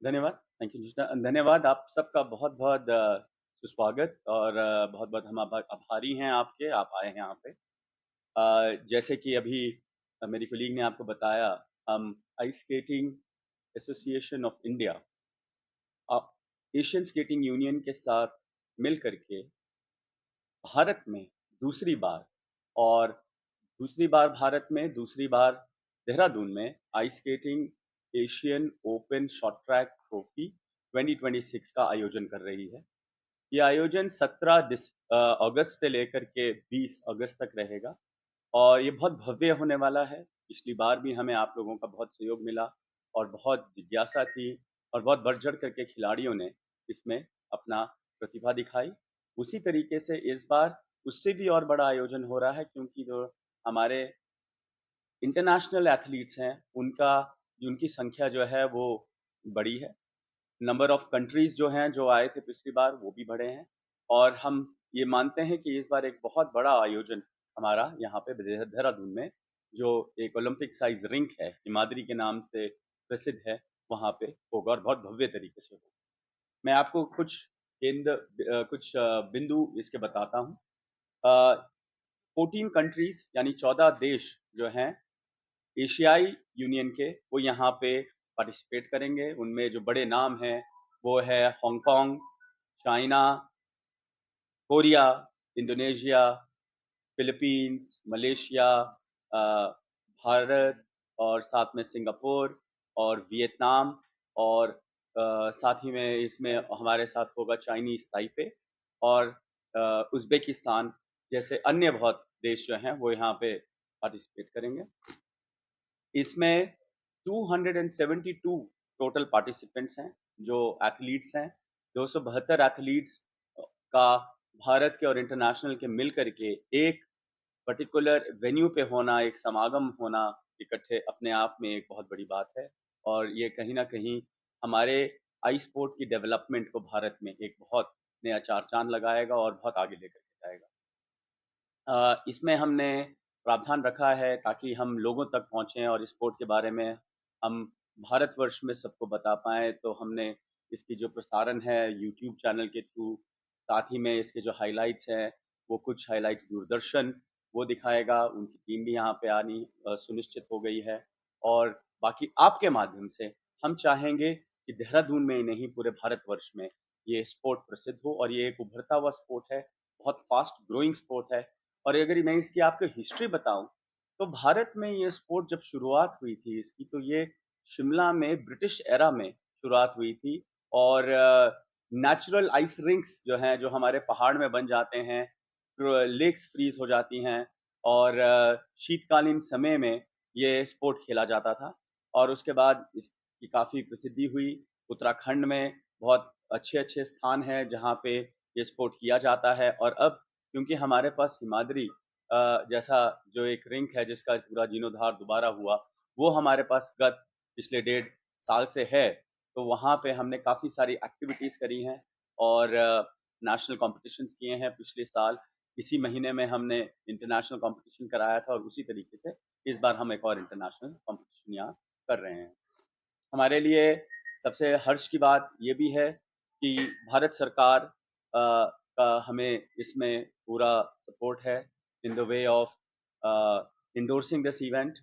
धन्यवाद। Thank you निष्ठा। धन्यवाद आप सबका बहुत-बहुत सुस्वागत और बहुत-बहुत हम आभारी हैं आपके, आप आए हैं यहाँ पे। जैसे कि अभी मेरी कलीग ने आपको बताया, हम ice skating association of India a, Asian skating union के साथ मिल कर के भारत में दूसरी बार और दूसरी बार भारत में, दूसरी बार देहरादून में ice skating Asian open short track trophy 2026 का आयोजन कर रही है। ये आयोजन 17 अगस्त से लेकर के 20 अगस्त तक रहेगा और ये बहुत भव्य होने वाला है। पिछली बार भी हमें आप लोगों का बहुत सहयोग मिला और बहुत जिज्ञासा थी और बहुत बढ़-चढ़ कर के खिलाड़ियों ने इसमें अपना प्रतिभा दिखाई। उसी तरीके से इस बार उससे भी और बड़ा आयोजन हो रहा है क्योंकि जो हमारे इंटरनेशनल एथलीट्स हैं, उनकी संख्या जो है वो बड़ी है। नंबर ऑफ कंट्रीज़ जो हैं, जो आए थे पिछली बार, वो भी बढ़े हैं और हम ये मानते हैं कि इस बार एक बहुत बड़ा आयोजन हमारा यहाँ पे देहरादून में, जो एक ओलंपिक साइज़ रिंक है, हिमाद्री के नाम से प्रसिद्ध है, वहाँ पे होगा और बहुत भव्य तरीके से होगा। मैं आपको कुछ बिंदु इसके बताता हूँ। 14 कंट्रीज़ यानी 14 देश जो हैं एशियाई यूनियन के, वो यहाँ पे पार्टिसिपेट करेंगे। उनमें जो बड़े नाम हैं, वो है Hong Kong, China, Korea, Indonesia, Philippines, Malaysia, Bharat और साथ में सिंगापुर और वियतनाम और साथ ही में इसमें हमारे साथ होगा चाइनीज़ ताइपे और उज़्बेकिस्तान जैसे अन्य बहुत देश जो हैं, वो यहाँ पे पार्टिसिपेट करेंगे। इसमें 272 टोटल पार्टिसिपेंट्स हैं, जो एथलीट्स हैं। 272 एथलीट्स का भारत के और इंटरनेशनल के मिल कर के एक पर्टिकुलर वेन्यू पे होना, एक समागम होना इकट्ठे अपने आप में एक बहुत बड़ी बात है और ये कहीं न कहीं हमारे आई स्पोर्ट की डेवलपमेंट को भारत में एक बहुत नया चार-चाँद लगाएगा और बहुत आगे लेकर के जाएगा। इसमें हमने प्रावधान रखा है ताकि हम लोगों तक पहुँचे और स्पोर्ट के बारे में हम भारतवर्ष में सबको बता पाएँ, तो हमने इसकी जो प्रसारण है यूट्यूब चैनल के थ्रू, साथ ही में इसके जो हाइलाइट्स हैं, वो कुछ हाइलाइट्स दूरदर्शन वो दिखाएगा, उनकी टीम भी यहाँ पे आनी सुनिश्चित हो गई है और बाकी आपके माध्यम से हम चाहेंगे कि देहरादून में ही नहीं, पूरे भारतवर्ष में ये स्पोर्ट प्रसिद्ध हो और ये एक उभरता हुआ स्पोर्ट है, बहुत फास्ट ग्रोइंग स्पोर्ट है और अगर मैं इसकी आपको हिस्ट्री बताऊँ, तो भारत में ये स्पोर्ट जब शुरुआत हुई थी इसकी, तो ये शिमला में ब्रिटिश एरा में शुरुआत हुई थी और नेचुरल आइस रिंक्स जो हैं, जो हमारे पहाड़ में बन जाते हैं, लेक्स फ्रीज़ हो जाती हैं और शीतकालीन समय में ये स्पोर्ट खेला जाता था और उसके बाद इसकी काफ़ी प्रसिद्धि हुई। उत्तराखंड में बहुत अच्छे-अच्छे स्थान हैं, जहाँ पे ये स्पोर्ट किया जाता है और अब क्योंकि हमारे पास हिमाद्री जैसा जो एक रिंक है जिसका पूरा जीर्णोद्धार दोबारा हुआ, वो हमारे पास गत पिछले 1.5 साल से है। तो वहाँ पे हमने काफ़ी सारी एक्टिविटीज़ करी हैं और नेशनल कॉम्पिटिशन्स किए हैं पिछले साल। इसी महीने में हमने इंटरनेशनल कॉम्पिटिशन कराया था और उसी तरीके से इस बार हम एक और इंटरनेशनल कॉम्पिटिशन यहाँ कर रहे हैं। हमारे लिए सबसे हर्ष की बात ये भी है कि भारत सरकार का हमें इसमें पूरा सपोर्ट है in the way of endorsing this event.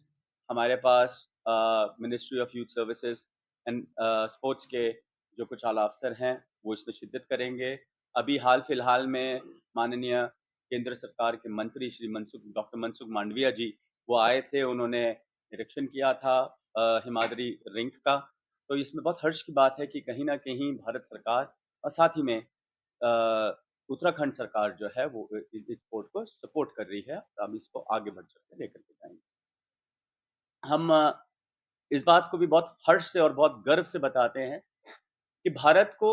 हमारे पास Ministry of Youth Services and Sports के जो कुछ आला अफसर हैं, वो इसमें शिद्दत करेंगे। अभी हाल-फिलहाल में माननीय केंद्र सरकार के मंत्री श्री डॉक्टर मनसुख मांडविया जी, वो आए थे, उन्होंने निरीक्षण किया था हिमाद्री रिंक का। तो इसमें बहुत हर्ष की बात है कि कहीं न कहीं भारत सरकार और साथ ही में उत्तराखंड सरकार जो है वो इस स्पोर्ट को सपोर्ट कर रही है। तो हम इसको आगे बढ़ चढ़ के लेकर के जाएँगे। हम इस बात को भी बहुत हर्ष से और बहुत गर्व से बताते हैं कि भारत को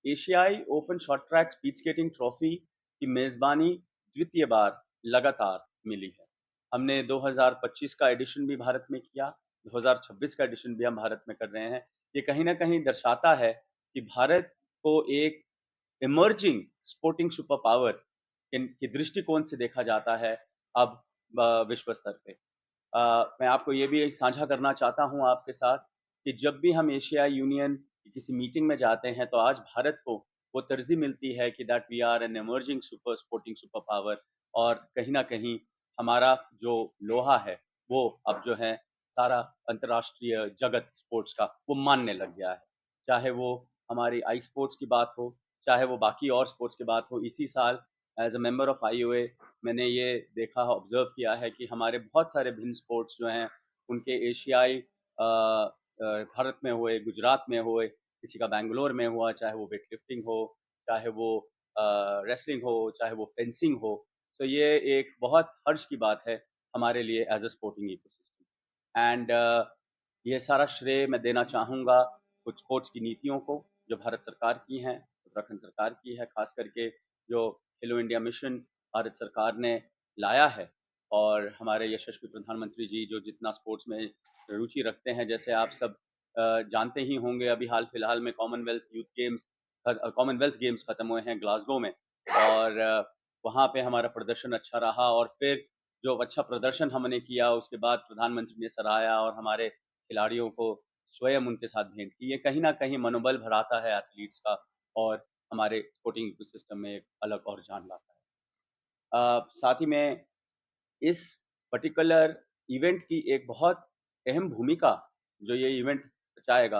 एशियाई open short track speed skating trophy की मेज़बानी द्वितीय बार लगातार मिली है। हमने 2025 का एडिशन भी भारत में किया, 2026 का एडिशन भी हम भारत में कर रहे हैं। ये कहीं न कहीं दर्शाता है कि भारत को एक इमर्जिंग स्पोर्टिंग सुपर पावर की दृष्टिकोण से देखा जाता है अब विश्व स्तर पे। मैं आपको ये भी साझा करना चाहता हूँ आपके साथ कि जब भी हम एशियाई यूनियन की किसी मीटिंग में जाते हैं तो आज भारत को वो तरजीह मिलती है कि that we are an emerging super sporting super power, और कहीं न कहीं हमारा जो लोहा है, वो अब जो है सारा अंतर्राष्ट्रीय जगत स्पोर्ट्स का वो मानने लग गया है। चाहे वो हमारी आई स्पोर्ट्स की बात हो, चाहे वो बाकी और स्पोर्ट्स की बात हो। इसी साल as a member of IOA मैंने ये देखा, ऑब्ज़र्व किया है कि हमारे बहुत सारे भिन्न स्पोर्ट्स जो हैं, उनके एशियाई भारत में हुए, गुजरात में हुए, किसी का बैंगलोर में हुआ, चाहे वो वेट लिफ्टिंग हो, चाहे वो रेसलिंग हो, चाहे वो फेंसिंग हो। तो ये एक बहुत हर्ष की बात है हमारे लिए as a sporting ecosystem. And ये सारा श्रेय मैं देना चाहूँगा कुछ स्पोर्ट्स की नीतियों को, जो भारत सरकार की हैं, उत्तराखंड सरकार की है, खास करके जो खेलो इंडिया मिशन भारत सरकार ने लाया है, और हमारे यशस्वी प्रधानमंत्री जी जो जितना स्पोर्ट्स में रुचि रखते हैं। जैसे आप सब जानते ही होंगे, अभी हाल-फिलहाल में कॉमनवेल्थ गेम्स खत्म हुए हैं ग्लासगो में, और वहाँ पे हमारा प्रदर्शन अच्छा रहा, और फिर जो अच्छा प्रदर्शन हमने किया उसके बाद प्रधानमंत्री ने सराहा और हमारे खिलाड़ियों को स्वयं उनके साथ भेंट की। ये कहीं न कहीं मनोबल बढ़ाता है एथलीट्स का, और हमारे स्पोर्टिंग इकोसिस्टम में एक अलग और जान लाता है। साथ ही में इस पर्टिकुलर इवेंट की एक बहुत अहम भूमिका जो ये इवेंट बचाएगा,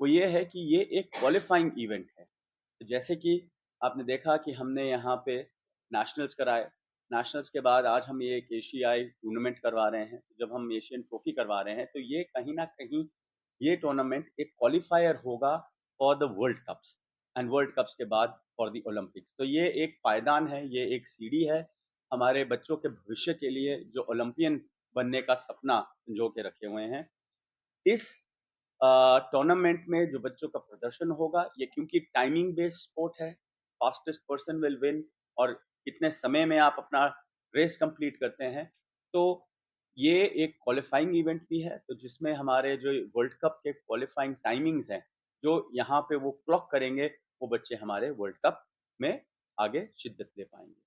वो ये है कि ये एक क्वालिफाइंग इवेंट है। तो जैसे कि आपने देखा कि हमने यहाँ पे नेशनल्स कराए, नेशनल्स के बाद आज हम ये एक एशियाई टूर्नामेंट करवा रहे हैं। जब हम एशियन ट्रॉफी करवा रहे हैं, तो ये कहीं न कहीं ये टूर्नामेंट एक क्वालिफायर होगा for the world cups, and world cups के बाद फॉर द ओलंपिक्स। तो ये एक पायदान है, ये एक सीढ़ी है हमारे बच्चों के भविष्य के लिए, जो ओलंपियन बनने का सपना संजो के रखे हुए हैं। इस टूर्नामेंट में जो बच्चों का प्रदर्शन होगा, ये क्योंकि टाइमिंग बेस्ड स्पोर्ट है, फास्टेस्ट पर्सन विल विन, और कितने समय में आप अपना रेस कंप्लीट करते हैं। तो ये एक क्वालिफाइंग इवेंट भी है, तो जिसमें हमारे जो वर्ल्ड कप के क्वालिफाइंग टाइमिंग्स हैं, जो यहाँ पे वो क्लॉक करेंगे, वो बच्चे हमारे वर्ल्ड कप में आगे शिद्दत ले पाएंगे।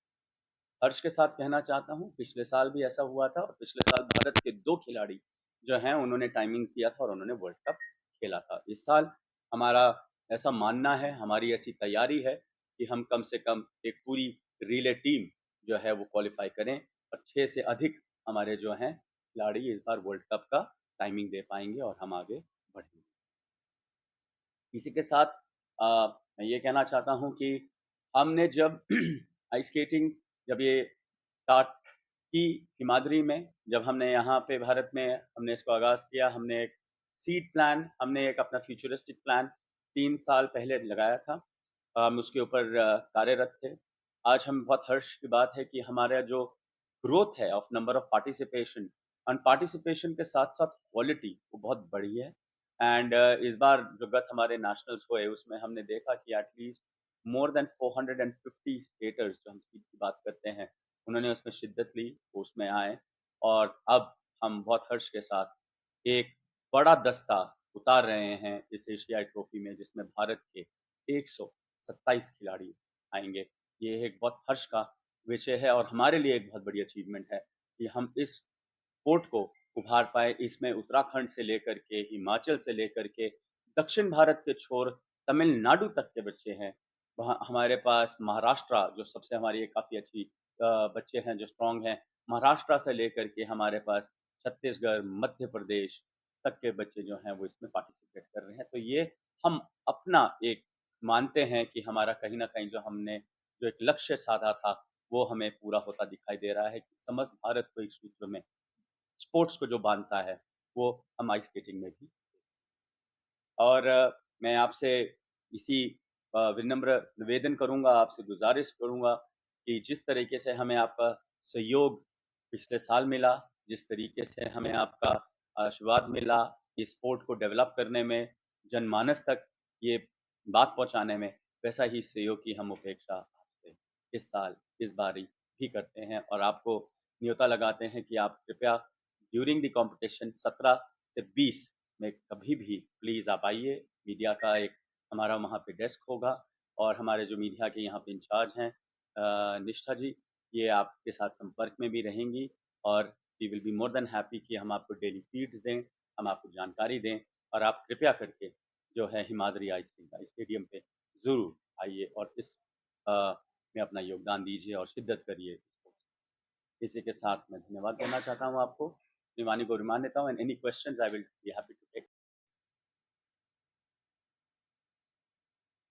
हर्ष के साथ कहना चाहता हूँ, पिछले साल भी ऐसा हुआ था, और पिछले साल भारत के 2 खिलाड़ी जो हैं उन्होंने टाइमिंग्स दिया था और उन्होंने वर्ल्ड कप खेला था। इस साल हमारा ऐसा मानना है, हमारी ऐसी तैयारी है कि हम कम से कम एक पूरी रिले टीम जो है वो क्वालीफाई करें, और 6 से अधिक हमारे जो हैं खिलाड़ी इस बार वर्ल्ड कप का टाइमिंग दे पाएँगे और हम आगे बढ़ेंगे। इसी के साथ मैं ये कहना चाहता हूँ कि हमने जब आइस स्केटिंग जब ये स्टार्ट की हिमाद्री में, जब हमने यहाँ पे भारत में हमने इसको आगाज़ किया, हमने एक सीड प्लान, हमने एक अपना फ्यूचरिस्टिक प्लान 3 साल पहले लगाया था। हम उसके ऊपर कार्यरत थे। आज हम बहुत हर्ष की बात है कि हमारा जो ग्रोथ है of number of participation, and participation के साथ-साथ क्वालिटी वो बहुत बढ़ी है। एंड इस बार जो गत हमारे नेशनल्स हुए, उसमें हमने देखा कि एटलीस्ट मोर देन 450 स्केटर्स जो हम स्पीड की बात करते हैं, उन्होंने उसमें शिद्दत ली, वो उसमें आए, और अब हम बहुत हर्ष के साथ एक बड़ा दस्ता उतार रहे हैं इस एशियाई ट्रॉफी में, जिसमें भारत के 127 खिलाड़ी आएँगे। ये एक बहुत हर्ष का विषय है, और हमारे लिए एक बहुत बड़ी अचीवमेंट है कि हम इस स्पोर्ट को उभार पाए। इसमें उत्तराखंड से लेकर के, हिमाचल से लेकर के, दक्षिण भारत के छोर तमिलनाडु तक के बच्चे हैं। वहाँ हमारे पास महाराष्ट्र जो सबसे हमारी एक काफ़ी अच्छी बच्चे हैं जो स्ट्रॉन्ग हैं। महाराष्ट्र से लेकर के हमारे पास छत्तीसगढ़, मध्य प्रदेश तक के बच्चे जो हैं वो इसमें पार्टिसिपेट कर रहे हैं। तो ये हम अपना एक मानते हैं कि हमारा कहीं न कहीं जो हमने जो एक लक्ष्य साधा था, वो हमें पूरा होता दिखाई दे रहा है कि समस्त भारत को एक सूत्र में स्पोर्ट्स को जो बाँधता है, वो हम आइस स्केटिंग में भी। और मैं आपसे इसी विनम्र निवेदन करूँगा, आपसे गुज़ारिश करूँगा कि जिस तरीके से हमें आपका सहयोग पिछले साल मिला, जिस तरीके से हमें आपका आशीर्वाद मिला, इस स्पोर्ट को डेवलप करने में, जनमानस तक ये बात पहुँचाने में, वैसा ही सहयोग की हम अपेक्षा आपसे इस साल, इस बारी भी करते हैं, और आपको न्योता लगाते हैं कि आप कृपया ड्यूरिंग द कॉम्पिटिशन 17 से 20 में कभी भी प्लीज़ आप आइए। मीडिया का एक हमारा वहाँ पे डेस्क होगा, और हमारे जो मीडिया के यहाँ पे इंचार्ज हैं निष्ठा जी, ये आपके साथ संपर्क में भी रहेंगी, और we will be more than happy कि हम आपको डेली फीड्स दें, हम आपको जानकारी दें, और आप कृपया करके जो है हिमाद्री आइसक्रीम का स्टेडियम पे ज़रूर आइए और इस में अपना योगदान दीजिए और शिद्दत करिए इसको। इसी के साथ मैं धन्यवाद देना चाहता हूँ आपको। निमानी को रिमांड देता हूँ and any questions I will be happy to take.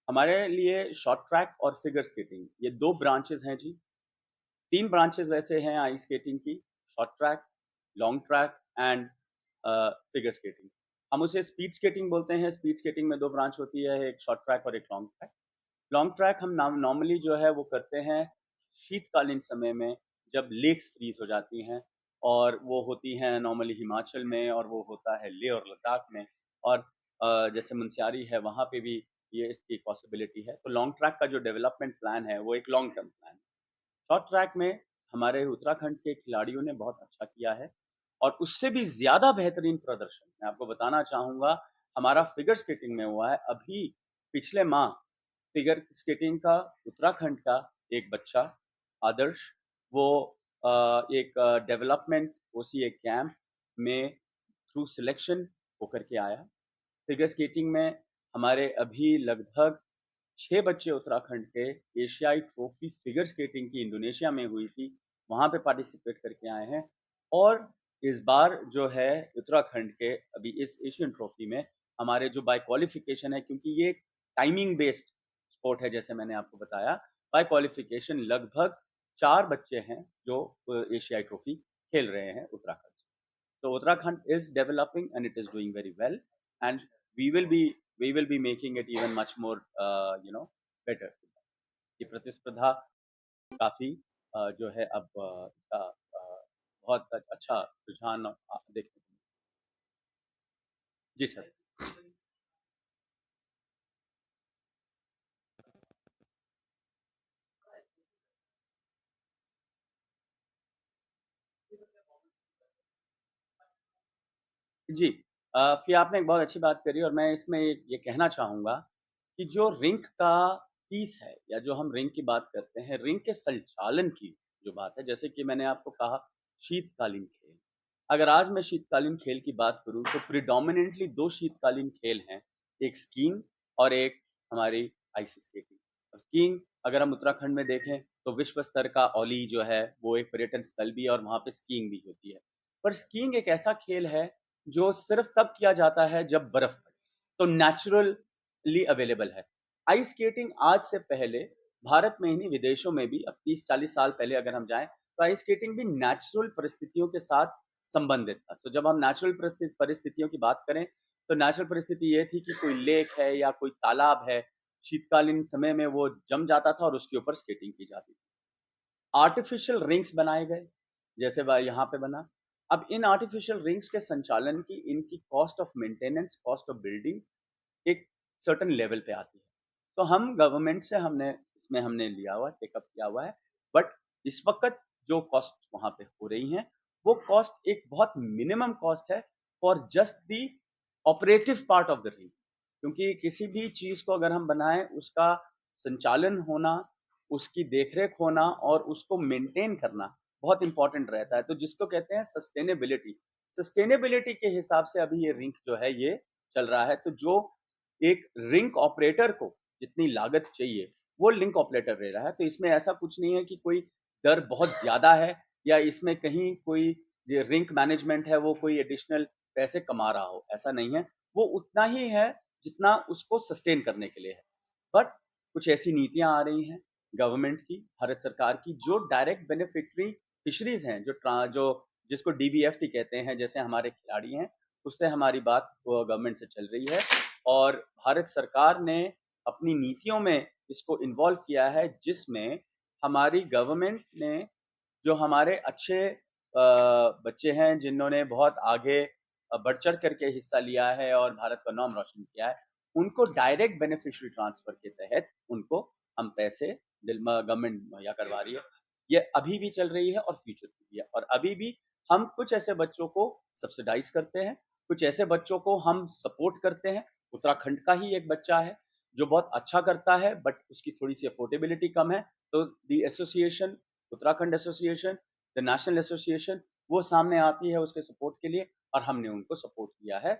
हमारे लिए शॉर्ट ट्रैक और फिगर स्केटिंग ये 2 ब्रांचेस हैं जी। 3 ब्रांचेस वैसे हैं आइस स्केटिंग की, short track, long track and figure skating. हम उसे स्पीड स्केटिंग बोलते हैं। स्पीड स्केटिंग में 2 ब्रांच होती है, एक शॉर्ट ट्रैक और एक लॉन्ग ट्रैक। लॉन्ग ट्रैक हम नॉर्मली जो है वो करते हैं शीतकालीन समय में, जब लेक्स फ्रीज हो जाती हैं, और वो होती हैं नॉर्मली हिमाचल में, और वो होता है लेह और लद्दाख में, और जैसे मुनस्यारी है वहाँ पे भी ये इसकी पॉसिबिलिटी है। तो लॉन्ग ट्रैक का जो डेवलपमेंट प्लान है वो एक लॉन्ग टर्म प्लान है। शॉर्ट ट्रैक में हमारे उत्तराखंड के खिलाड़ियों ने बहुत अच्छा किया है, और उससे भी ज़्यादा बेहतरीन प्रदर्शन मैं आपको बताना चाहूँगा हमारा फिगर स्केटिंग में हुआ है। अभी पिछले माह फिगर स्केटिंग का उत्तराखंड का एक बच्चा आदर्श, वो एक डेवलपमेंट ओसीए कैंप में थ्रू सिलेक्शन होकर के आया। फिगर स्केटिंग में हमारे अभी लगभग 6 बच्चे उत्तराखंड के एशियाई ट्रॉफी फिगर स्केटिंग की इंडोनेशिया में हुई थी, वहाँ पे पार्टिसिपेट करके आए हैं। और इस बार जो है उत्तराखंड के अभी इस एशियन ट्रॉफी में हमारे जो बाय क्वालिफिकेशन है, क्योंकि ये टाइमिंग बेस्ड स्पोर्ट है जैसे मैंने आपको बताया, बाय क्वालिफिकेशन लगभग 4 बच्चे हैं जो एशियाई ट्रॉफी खेल रहे हैं उत्तराखंड से। So Uttarakhand is developing and it is doing very well, and we will be we will be making it even much more better. ये प्रतिस्पर्धा काफी जो है अब इसका बहुत अच्छा रुझान देखने को मिला। जी सर। जी, फिर आपने एक बहुत अच्छी बात करी, और मैं इसमें ये कहना चाहूँगा कि जो रिंक का फीस है, या जो हम रिंक की बात करते हैं, रिंक के संचालन की जो बात है, जैसे कि मैंने आपको कहा शीतकालीन खेल। अगर आज मैं शीतकालीन खेल की बात करूँ तो प्रिडोमिनेंटली 2 शीतकालीन खेल हैं, एक स्कीइंग और एक हमारी आइस स्केटिंग। अब स्कीइंग अगर हम उत्तराखंड में देखें तो विश्व स्तर का औली जो है वो एक पर्यटन स्थल भी है, और वहाँ पे स्कीइंग भी होती है। पर स्कीइंग एक ऐसा खेल है जो सिर्फ तब किया जाता है जब बर्फ पड़े, तो नेचुरली अवेलेबल है। आइस स्केटिंग आज से पहले भारत में ही नहीं, विदेशों में भी, अब 30-40 साल पहले अगर हम जाएं तो आइस स्केटिंग भी नेचुरल परिस्थितियों के साथ संबंधित था। तो जब हम नेचुरल परिस्थितियों की बात करें तो नेचुरल परिस्थिति ये थी कि कोई लेक है या कोई तालाब है, शीतकालीन समय में वो जम जाता था और उसके ऊपर स्केटिंग की जाती थी। आर्टिफिशियल रिंग्स बनाए गए, जैसे यहाँ पे बना। अब इन आर्टिफिशियल रिंग्स के संचालन की इनकी cost of maintenance, cost of building एक सर्टेन लेवल पे आती है। तो हम गवर्नमेंट से हमने लिया हुआ है, टेकअप किया हुआ है। बट इस वक़्त जो कॉस्ट वहाँ पे हो रही हैं, वो कॉस्ट एक बहुत मिनिमम कॉस्ट है for just the operative part of the ring. क्योंकि किसी भी चीज़ को अगर हम बनाएँ, उसका संचालन होना, उसकी देख-रेख होना और उसको मेंटेन करना बहुत इम्पोर्टेंट रहता है। तो जिसको कहते हैं सस्टेनेबिलिटी। सस्टेनेबिलिटी के हिसाब से अभी ये रिंग जो है ये चल रहा है। तो जो एक रिंग ऑपरेटर को जितनी लागत चाहिए, वो लिंक ऑपरेटर ले रहा है। तो इसमें ऐसा कुछ नहीं है कि कोई दर बहुत ज़्यादा है, या इसमें कहीं कोई ये रिंग मैनेजमेंट है वो कोई एडिशनल पैसे कमा रहा हो, ऐसा नहीं है। वो उतना ही है जितना उसको सस्टेन करने के लिए है। बट कुछ ऐसी नीतियाँ आ रही हैं गवर्नमेंट की, भारत सरकार की, जो डायरेक्ट बेनिफिशियरी फिशरीज़ हैं, जो जिसको डीबीएफटी कहते हैं, जैसे हमारे खिलाड़ी हैं, उससे हमारी बात गवर्नमेंट से चल रही है। और भारत सरकार ने अपनी नीतियों में इसको इन्वॉल्व किया है, जिसमें हमारी गवर्नमेंट ने जो हमारे अच्छे बच्चे हैं जिन्होंने बहुत आगे बढ़-चढ़ करके हिस्सा लिया है और भारत का नाम रोशन किया है, उनको डायरेक्ट बेनिफिशियरी ट्रांसफर के तहत उनको हम पैसे गवर्नमेंट मुहैया करवा रही है। ये अभी भी चल रही है और फ्यूचर में भी है, और अभी भी हम कुछ ऐसे बच्चों को सब्सिडाइज़ करते हैं, कुछ ऐसे बच्चों को हम सपोर्ट करते हैं। उत्तराखंड का ही एक बच्चा है जो बहुत अच्छा करता है, बट उसकी थोड़ी-सी अफोर्डेबिलिटी कम है, तो the association, Uttarakhand association, the national association, वो सामने आती है उसके सपोर्ट के लिए, और हमने उनको सपोर्ट किया है।